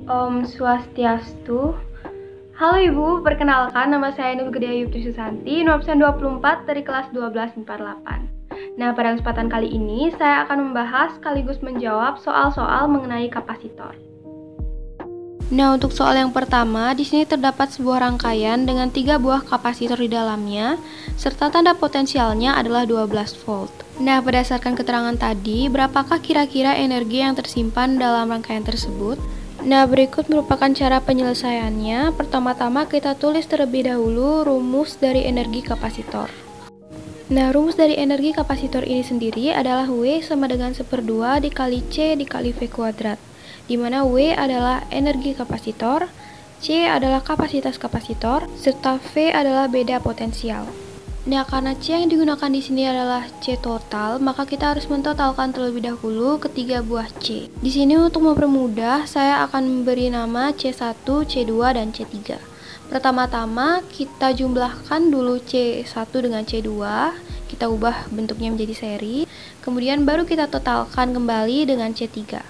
Om Swastiastu. Halo Ibu, perkenalkan nama saya Nur Gedeayu Trisusanti, absen 24 dari kelas 1248. Nah, pada kesempatan kali ini saya akan membahas sekaligus menjawab soal-soal mengenai kapasitor. Nah, untuk soal yang pertama, di sini terdapat sebuah rangkaian dengan 3 buah kapasitor di dalamnya, serta tanda potensialnya adalah 12 volt. Nah, berdasarkan keterangan tadi, berapakah kira-kira energi yang tersimpan dalam rangkaian tersebut? Nah, berikut merupakan cara penyelesaiannya. Pertama-tama kita tulis terlebih dahulu rumus dari energi kapasitor. Nah, rumus dari energi kapasitor ini sendiri adalah W sama dengan 1/2 dikali C dikali V kuadrat, di mana W adalah energi kapasitor, C adalah kapasitas kapasitor, serta V adalah beda potensial. Nah, karena C yang digunakan di sini adalah C total, maka kita harus mentotalkan terlebih dahulu ketiga buah C. Di sini untuk mempermudah, saya akan memberi nama C1, C2, dan C3. Pertama-tama kita jumlahkan dulu C1 dengan C2, kita ubah bentuknya menjadi seri, kemudian baru kita totalkan kembali dengan C3.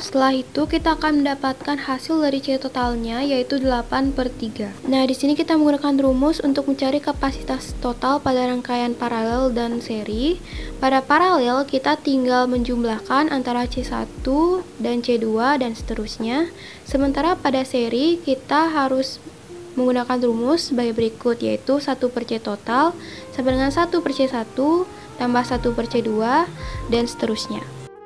Setelah itu kita akan mendapatkan hasil dari C totalnya, yaitu 8/3. Nah, di sini kita menggunakan rumus untuk mencari kapasitas total pada rangkaian paralel dan seri. Pada paralel kita tinggal menjumlahkan antara C1 dan C2 dan seterusnya. Sementara pada seri kita harus menggunakan rumus sebagai berikut, yaitu 1/C total sama dengan 1/C1 tambah 1/C2 dan seterusnya.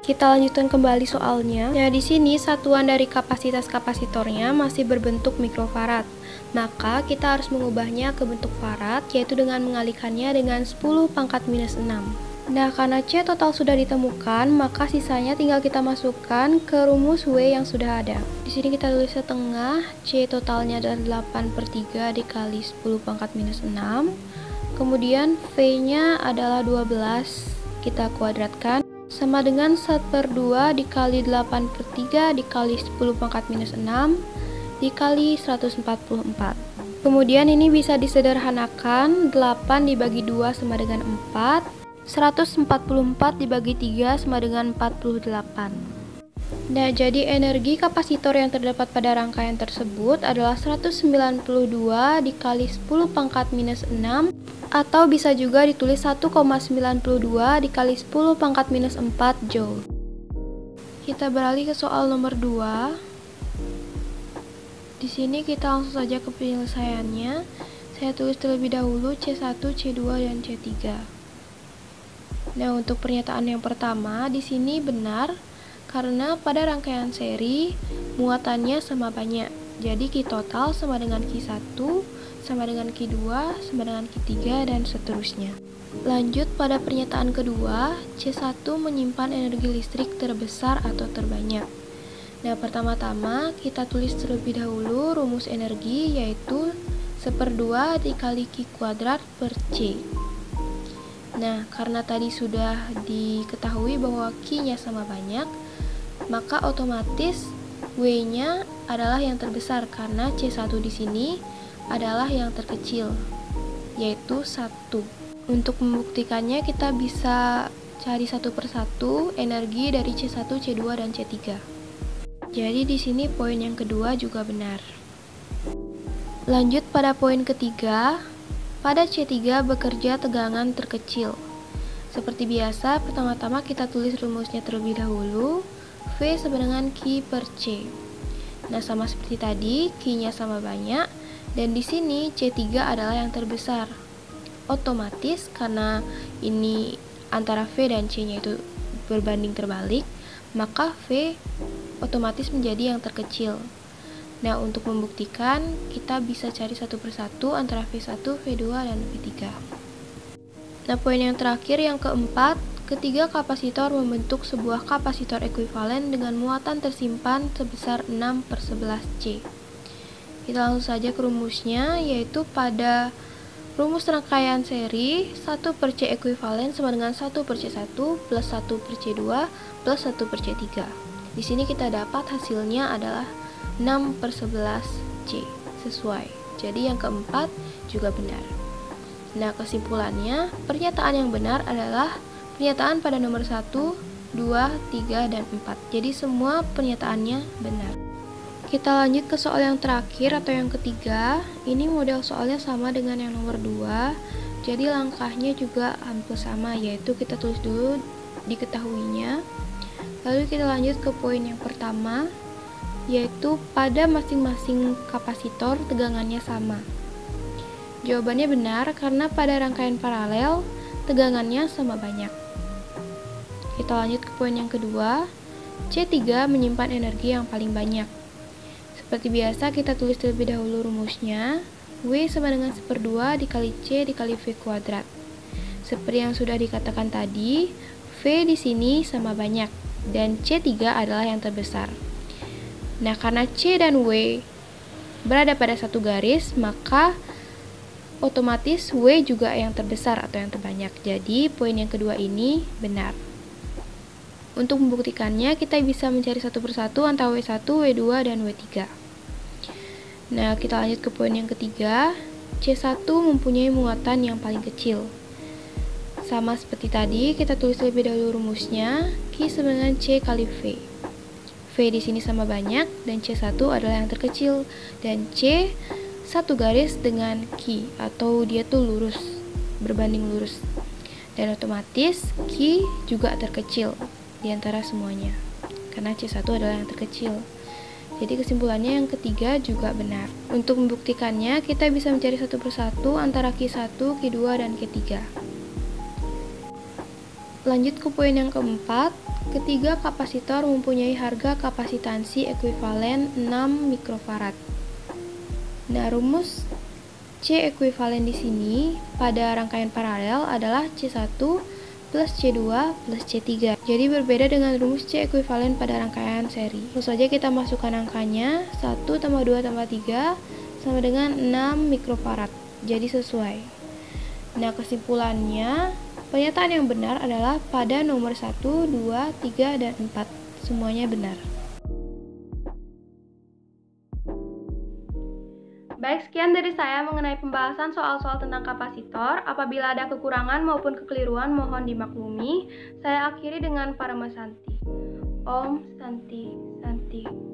Kita lanjutkan kembali soalnya. Nah, di sini satuan dari kapasitas kapasitornya masih berbentuk mikrofarad. Maka kita harus mengubahnya ke bentuk farad, yaitu dengan mengalihkannya dengan 10⁻⁻⁶. Nah, karena C total sudah ditemukan, maka sisanya tinggal kita masukkan ke rumus W yang sudah ada. Di sini kita tulis setengah, C totalnya adalah 8/3 dikali 10⁻⁻⁶. Kemudian V-nya adalah 12, kita kuadratkan, sama dengan 1/2 dikali 8/3 dikali 10⁻⁻⁶ dikali 144. Kemudian ini bisa disederhanakan, 8 dibagi 2 sama dengan 4, 144 dibagi 3 sama dengan 48. Nah, jadi energi kapasitor yang terdapat pada rangkaian tersebut adalah 192 dikali 10⁻⁻⁶, atau bisa juga ditulis 1,92 dikali 10⁻⁴ Joule. Kita beralih ke soal nomor 2. Di sini kita langsung saja ke penyelesaiannya. Saya tulis terlebih dahulu C1, C2, dan C3. Nah, untuk pernyataan yang pertama di sini benar karena pada rangkaian seri muatannya sama banyak. Jadi Q total sama dengan Q1, sama dengan Q2, sama dengan Q3, dan seterusnya. Lanjut pada pernyataan kedua, C1 menyimpan energi listrik terbesar atau terbanyak. Nah, pertama-tama kita tulis terlebih dahulu rumus energi, yaitu 1/2 dikali Q kuadrat per C. Nah, karena tadi sudah diketahui bahwa Q-nya sama banyak, maka otomatis W-nya adalah yang terbesar karena C1 di sini adalah yang terkecil, yaitu 1. Untuk membuktikannya kita bisa cari satu persatu energi dari C1, C2, dan C3. Jadi di sini poin yang kedua juga benar. Lanjut pada poin ketiga, pada C3 bekerja tegangan terkecil. Seperti biasa, pertama-tama kita tulis rumusnya terlebih dahulu. V sama dengan Q per C. Nah, sama seperti tadi, Q-nya sama banyak, dan di sini C3 adalah yang terbesar. Otomatis karena ini antara V dan C-nya itu berbanding terbalik, maka V otomatis menjadi yang terkecil. Nah, untuk membuktikan, kita bisa cari satu persatu antara V1, V2, dan V3. Nah, poin yang terakhir, yang keempat, ketiga kapasitor membentuk sebuah kapasitor ekuivalen dengan muatan tersimpan sebesar 6/11 C. Kita langsung saja ke rumusnya, yaitu pada rumus rangkaian seri 1/C ekuivalen sama dengan 1/C1 plus 1/C2 plus 1/C3. Di sini kita dapat hasilnya adalah 6/11 C, sesuai. Jadi yang keempat juga benar. Nah, kesimpulannya, pernyataan yang benar adalah pernyataan pada nomor 1, 2, 3, dan 4. Jadi semua pernyataannya benar. Kita lanjut ke soal yang terakhir atau yang ketiga. Ini model soalnya sama dengan yang nomor 2. Jadi langkahnya juga hampir sama, yaitu kita tulis dulu diketahuinya. Lalu kita lanjut ke poin yang pertama, yaitu pada masing-masing kapasitor tegangannya sama. Jawabannya benar karena pada rangkaian paralel tegangannya sama banyak. Kita lanjut ke poin yang kedua. C3 menyimpan energi yang paling banyak. Seperti biasa kita tulis terlebih dahulu rumusnya. W sama dengan 1/2 dikali C dikali V kuadrat. Seperti yang sudah dikatakan tadi, V di sini sama banyak dan C3 adalah yang terbesar. Nah, karena C dan W berada pada satu garis, maka otomatis W juga yang terbesar atau yang terbanyak. Jadi, poin yang kedua ini benar. Untuk membuktikannya, kita bisa mencari satu persatu antara W1, W2, dan W3. Nah, kita lanjut ke poin yang ketiga. C1 mempunyai muatan yang paling kecil. Sama seperti tadi, kita tulis lebih dahulu rumusnya. Q sama dengan C kali V. V di sini sama banyak, dan C1 adalah yang terkecil. Dan C satu garis dengan Q, atau dia tuh lurus, berbanding lurus. Dan otomatis Q juga terkecil di antara semuanya, karena C1 adalah yang terkecil. Jadi kesimpulannya yang ketiga juga benar. Untuk membuktikannya, kita bisa mencari satu persatu antara Q1, Q2, dan Q3. Lanjut ke poin yang keempat. Ketiga kapasitor mempunyai harga kapasitansi ekuivalen 6 mikrofarad. Nah, rumus C ekuivalen di sini pada rangkaian paralel adalah C1 plus C2 plus C3. Jadi berbeda dengan rumus C ekuivalen pada rangkaian seri. Langsung saja kita masukkan angkanya. 1 tambah 2 tambah 3 sama dengan 6 mikrofarad. Jadi sesuai. Nah, kesimpulannya, pernyataan yang benar adalah pada nomor 1, 2, 3, dan 4. Semuanya benar. Baik, sekian dari saya mengenai pembahasan soal-soal tentang kapasitor. Apabila ada kekurangan maupun kekeliruan, mohon dimaklumi. Saya akhiri dengan Parama Santi. Om Santi Santi.